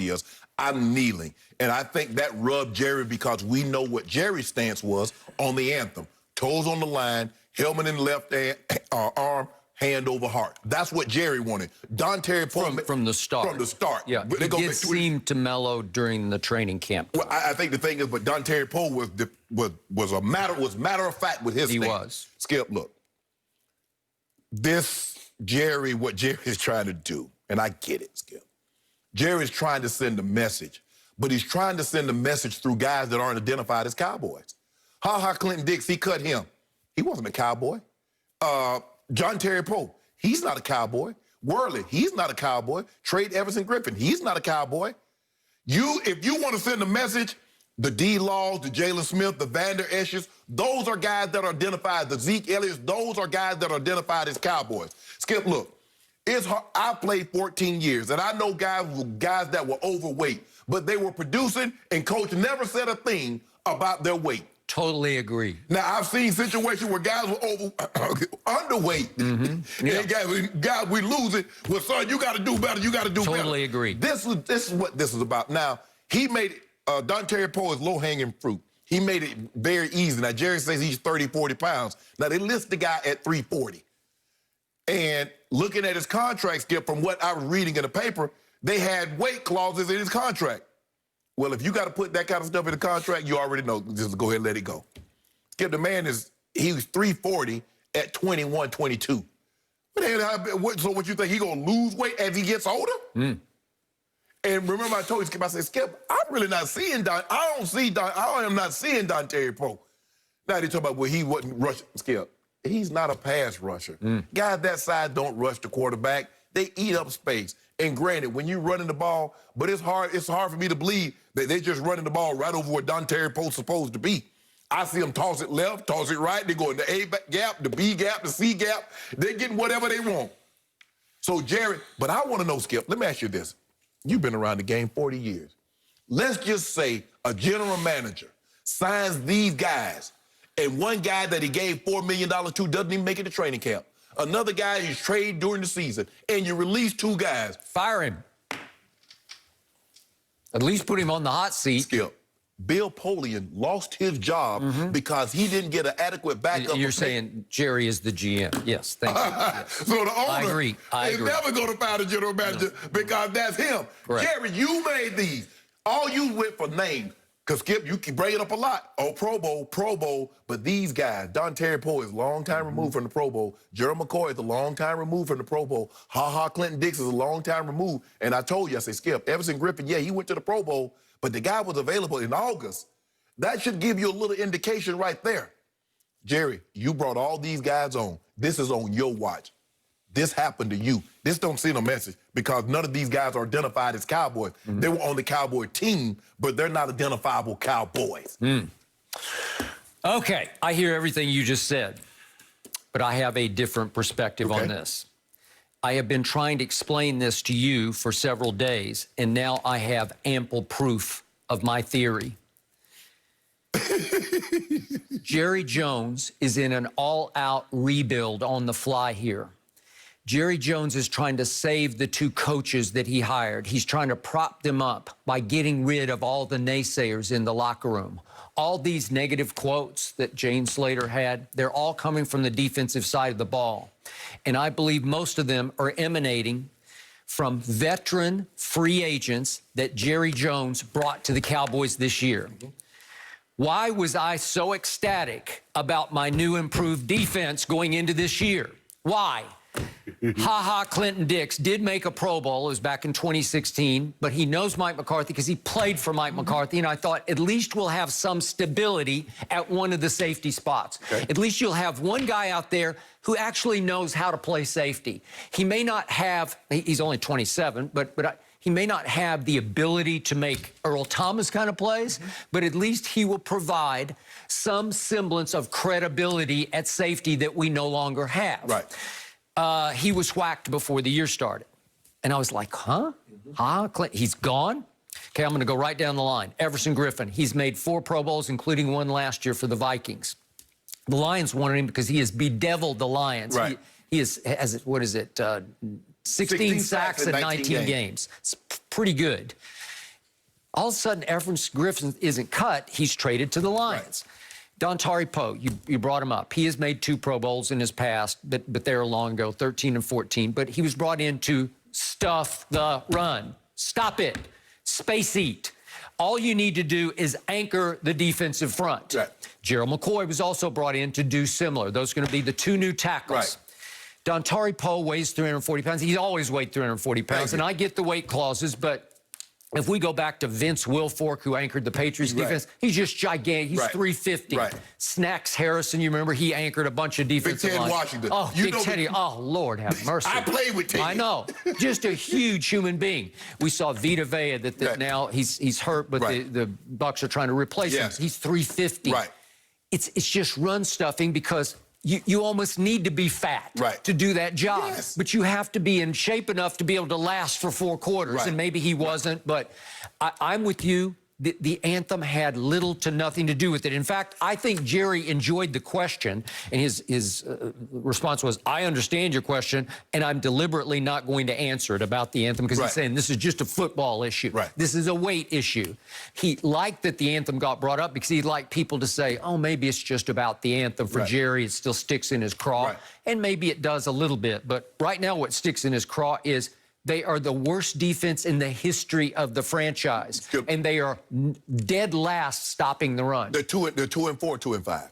is, I'm kneeling. And I think that rubbed Jerry because we know what Jerry's stance was on the anthem. Toes on the line, helmet in the left arm, hand over heart. That's what Jerry wanted. Don Terry Poe from the start. From the start. Yeah, it did seem to mellow during the training camp. Well, I think the thing is, but Don Terry Poe was matter of fact with his. He thing. was. Skip, look. What Jerry is trying to do, and I get it, Skip. Jerry's trying to send a message, but he's trying to send a message through guys that aren't identified as Cowboys. Clinton Dix, he cut him. He wasn't a Cowboy. John Terry Poe, he's not a Cowboy. Worley, he's not a Cowboy. Trade Everson Griffin, he's not a Cowboy. If you want to send a message, the D. Laws, the Jalen Smith, the Vander Esches, those are guys that are identified. The Zeke Elliott's, those are guys that are identified as Cowboys. Skip, look, it's hard. I played 14 years, and I know guys that were overweight, but they were producing, and coach never said a thing about their weight. Totally agree. Now, I've seen situations where guys were underweight. Mm-hmm. Yeah. And guys, we losing. Well, son, you got to do better. You got to do better. Totally agree. This is what this is about. Now, he made it, Don Terry Poe is low-hanging fruit. He made it very easy. Now, Jerry says he's 30, 40 pounds. Now, they list the guy at 340. And looking at his contract, Skip, from what I was reading in the paper, they had weight clauses in his contract. Well, if you got to put that kind of stuff in the contract, you already know. Just go ahead and let it go. Skip, the man he was 340 at 21, 22. So what you think, he going to lose weight as he gets older? Mm. And remember I told you, Skip, I said, Skip, I'm really not seeing I am not seeing Don Terry Poe. Now they talk about, well, he wasn't rushing. Skip, he's not a pass rusher. Mm. Guys that size don't rush the quarterback. They eat up space. And granted, when you're running the ball, but it's hard for me to believe that they're just running the ball right over where Don Terry Poe's supposed to be. I see them toss it left, toss it right. They go in the A gap, the B gap, the C gap. They're getting whatever they want. So, Jerry, but I want to know, Skip, let me ask you this. You've been around the game 40 years. Let's just say a general manager signs these guys, and one guy that he gave $4 million to doesn't even make it to training camp. Another guy he's traded during the season, and you release two guys. Fire him. At least put him on the hot seat. Skip, Bill Polian lost his job because he didn't get an adequate backup. You're saying Jerry is the GM. Yes, thank you. Yes. So the owner is never going to find a general manager because that's him. Correct. Jerry, you made these. All you went for names. Because, Skip, you can bring it up a lot. Oh, Pro Bowl. But these guys, Don Terry Poe is a long time removed from the Pro Bowl. Gerald McCoy is a long time removed from the Pro Bowl. Clinton Dix is a long time removed. And I told you, I said, Skip, Everson Griffin, yeah, he went to the Pro Bowl, but the guy was available in August. That should give you a little indication right there. Jerry, you brought all these guys on. This is on your watch. This happened to you. This don't send a message because none of these guys are identified as Cowboys. Mm-hmm. They were on the Cowboy team, but they're not identifiable Cowboys. Mm. Okay, I hear everything you just said, but I have a different perspective on this. I have been trying to explain this to you for several days, and now I have ample proof of my theory. Jerry Jones is in an all-out rebuild on the fly here. Jerry Jones is trying to save the two coaches that he hired. He's trying to prop them up by getting rid of all the naysayers in the locker room. All these negative quotes that Jane Slater had, they're all coming from the defensive side of the ball. And I believe most of them are emanating from veteran free agents that Jerry Jones brought to the Cowboys this year. Why was I so ecstatic about my new improved defense going into this year? Why? Clinton Dix did make a Pro Bowl. It was back in 2016, but he knows Mike McCarthy because he played for Mike McCarthy, and I thought at least we'll have some stability at one of the safety spots. Okay. At least you'll have one guy out there who actually knows how to play safety. He may not have, he's only 27, but he may not have the ability to make Earl Thomas kind of plays, but at least he will provide some semblance of credibility at safety that we no longer have. Right. He was whacked before the year started. And I was like, he's gone? Okay, I'm going to go right down the line. Everson Griffin, he's made 4 Pro Bowls, including one last year for the Vikings. The Lions wanted him because he has bedeviled the Lions. Right. He has, 16 sacks in 19 games. It's pretty good. All of a sudden, Everson Griffin isn't cut. He's traded to the Lions. Right. Dontari Poe, you brought him up. He has made 2 Pro Bowls in his past, but they were long ago, 13 and 14. But he was brought in to stuff the run. Stop it. Space eat. All you need to do is anchor the defensive front. Right. Gerald McCoy was also brought in to do similar. Those are going to be the 2 new tackles. Right. Dontari Poe weighs 340 pounds. He's always weighed 340 pounds, and I get the weight clauses, but if we go back to Vince Wilfork, who anchored the Patriots defense, he's just gigantic. He's 350. Right. Snacks Harrison, you remember, he anchored a bunch of defensive lines. Big Ted Washington. Oh, Big Teddy. Oh, Lord have mercy. I played with Teddy. I know. Just a huge human being. We saw Vita Vea that now he's hurt, but the Bucs are trying to replace him. He's 350. Right. It's just run stuffing because you almost need to be fat to do that job. Yes. But you have to be in shape enough to be able to last for 4 quarters. And maybe he wasn't, but I'm with you. The anthem had little to nothing to do with it. In fact, I think Jerry enjoyed the question, and his response was, I understand your question, and I'm deliberately not going to answer it about the anthem because he's saying this is just a football issue. This is a weight issue. He liked that the anthem got brought up because he'd like people to say, oh, maybe it's just about the anthem. For Jerry, it still sticks in his craw, and maybe it does a little bit. But right now what sticks in his craw is they are the worst defense in the history of the franchise, and they are dead last stopping the run. They're 2 and 4, 2 and 5.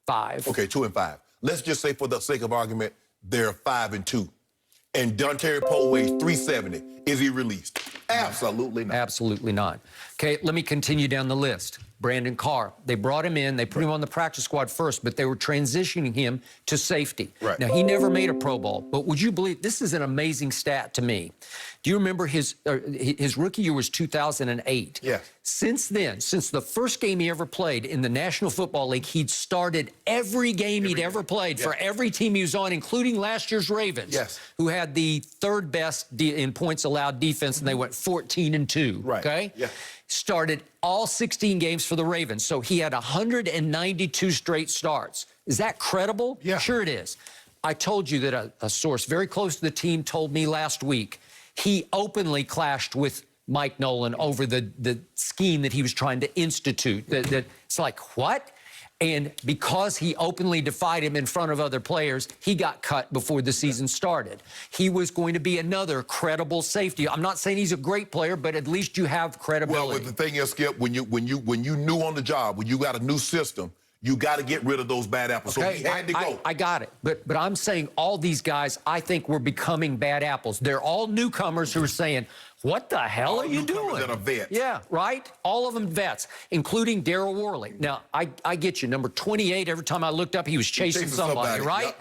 5. Okay, 2 and 5. Let's just say, for the sake of argument, they're 5 and 2. And Dontari Poe weighs 370. Is he released? Absolutely not. Absolutely not. Okay, let me continue down the list. Brandon Carr. They brought him in. They put him on the practice squad first, but they were transitioning him to safety. Now, he never made a Pro Bowl, but would you believe this is an amazing stat to me? Do you remember his rookie year was 2008? Yeah. Since then, since the first game he ever played in the National Football League, he'd started every game he'd ever played for every team he was on, including last year's Ravens, who had the 3rd best in points allowed defense, and they went 14 and 2. Okay? Yeah. Started all 16 games for the Ravens. So he had 192 straight starts. Is that credible? Yeah. Sure it is. I told you that a source very close to the team told me last week he openly clashed with Mike Nolan over the scheme that he was trying to institute. That it's like, what? And because he openly defied him in front of other players, he got cut before the season started. He was going to be another credible safety. I'm not saying he's a great player, but at least you have credibility. Well, but the thing is, Skip, when you new on the job, when you got a new system, you got to get rid of those bad apples. Okay, so he had to go. I got it. But I'm saying all these guys, I think, were becoming bad apples. They're all newcomers who are saying, what the hell are you doing? That are vets. Yeah, right? All of them vets, including Darryl Worley. Now, I get you. Number 28, every time I looked up, he was chasing somebody, right?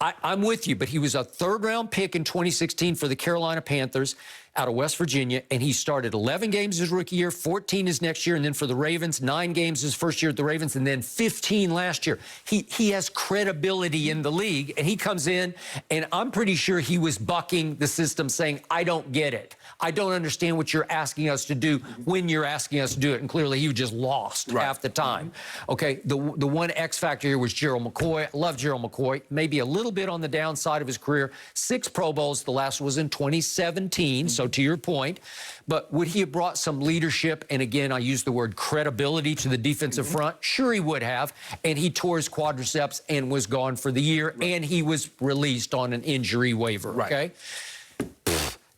Yep. I'm with you, but he was a 3rd-round pick in 2016 for the Carolina Panthers out of West Virginia, and he started 11 games his rookie year, 14 his next year, and then for the Ravens, 9 games his first year at the Ravens, and then 15 last year. He has credibility in the league, and he comes in, and I'm pretty sure he was bucking the system, saying, I don't get it. I don't understand what you're asking us to do when you're asking us to do it. And clearly, he was just lost half the time. Okay, the one X factor here was Gerald McCoy. I love Gerald McCoy. Maybe a little bit on the downside of his career. 6 Pro Bowls. The last was in 2017. So to your point, but would he have brought some leadership? And again, I use the word credibility to the defensive front. Sure, he would have. And he tore his quadriceps and was gone for the year. And he was released on an injury waiver. Okay.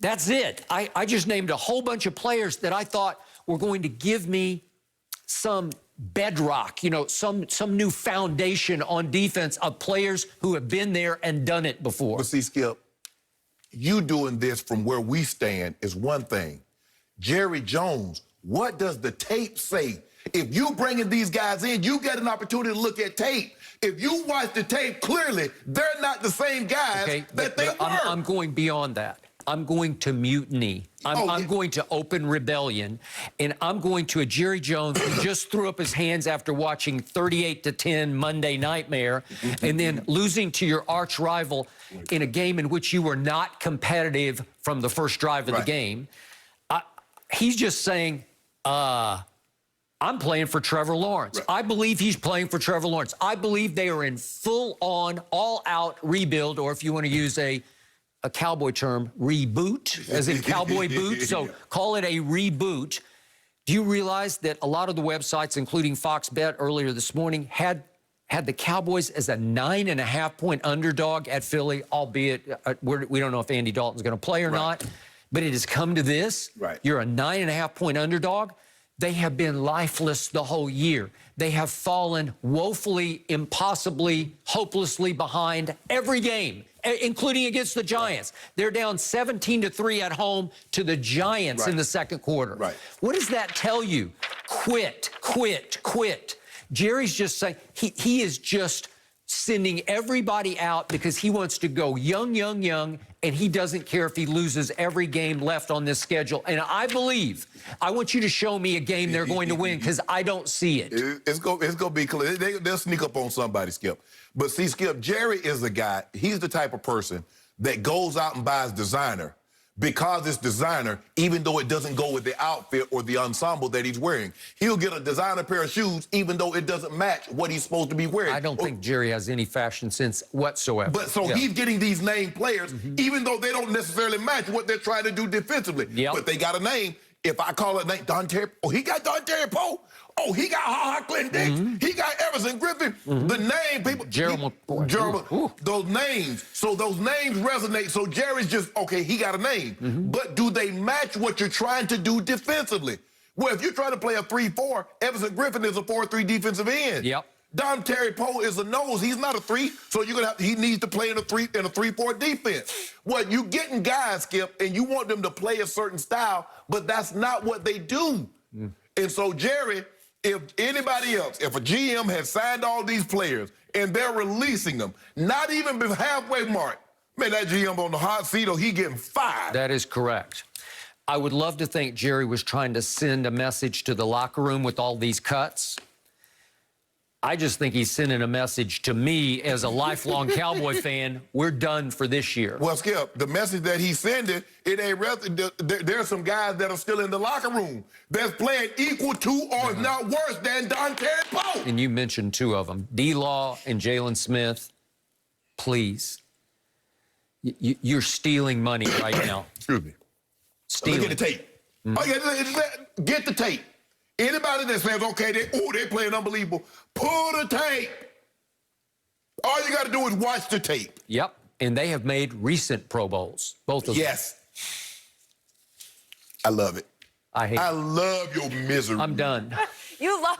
That's it. I just named a whole bunch of players that I thought were going to give me some bedrock, you know, some new foundation on defense of players who have been there and done it before. But see, Skip, you doing this from where we stand is one thing. Jerry Jones, what does the tape say? If you bringing these guys in, you get an opportunity to look at tape. If you watch the tape, clearly they're not the same guys that they were. I'm going beyond that. I'm going to mutiny. I'm going to open rebellion, and I'm going to a Jerry Jones who just threw up his hands after watching 38-10 Monday Nightmare and then losing to your arch rival in a game in which you were not competitive from the first drive of the game. He's just saying, I'm playing for Trevor Lawrence. I believe he's playing for Trevor Lawrence. I believe they are in full-on, all-out rebuild, or if you want to use a cowboy term, reboot, as in cowboy boots. So call it a reboot. Do you realize that a lot of the websites, including Fox Bet earlier this morning, had the Cowboys as a 9.5-point underdog at Philly, albeit we don't know if Andy Dalton's going to play or not, but it has come to this. Right. You're a 9.5-point underdog. They have been lifeless the whole year. They have fallen woefully, impossibly, hopelessly behind every game, including against the Giants. They're down 17-3 at home to the Giants in the second quarter. Right. What does that tell you? Quit, quit, quit. Jerry's just saying, he is just sending everybody out because he wants to go young, and he doesn't care if he loses every game left on this schedule. And I want you to show me a game they're going to win because I don't see it. It's going to be clear. They'll sneak up on somebody, Skip. But see, Skip, Jerry is the guy, he's the type of person that goes out and buys designer because it's designer, even though it doesn't go with the outfit or the ensemble that he's wearing. He'll get a designer pair of shoes, even though it doesn't match what he's supposed to be wearing. I don't think Jerry has any fashion sense whatsoever. But so he's getting these name players, even though they don't necessarily match what they're trying to do defensively. But they got a name. If I call it name, he got Dontari Poe. Oh, he got Ha-Ha Clinton Dix. He got Everson Griffin. The name, people. Gerald. Those names. So those names resonate. So Jerry's just, okay, he got a name. But do they match what you're trying to do defensively? Well, if you're trying to play a 3-4, Everson Griffin is a 4-3 defensive end. Dontari Poe is a nose. He's not a 3, so you're gonna he needs to play in a 3-4 defense. Well, you getting guys, Skip, and you want them to play a certain style, but that's not what they do. And so Jerry, if anybody else, if a GM has signed all these players and they're releasing them, not even the halfway mark, man, that GM on the hot seat or he getting fired. That is correct. I would love to think Jerry was trying to send a message to the locker room with all these cuts. I just think he's sending a message to me as a lifelong Cowboy fan. We're done for this year. Well, Skip, the message that he's sending, it ain't there's some guys that are still in the locker room that's playing equal to or if not worse than Dontari Poe. And you mentioned two of them, D-Law and Jalen Smith. Please. You're stealing money right now. Excuse me. Stealing. Look at the tape. Get the tape. Anybody that says, okay, they playing unbelievable, pull the tape. All you got to do is watch the tape. Yep, and they have made recent Pro Bowls, both of them. Yes. I love it. I hate it. I love your misery. I'm done. You love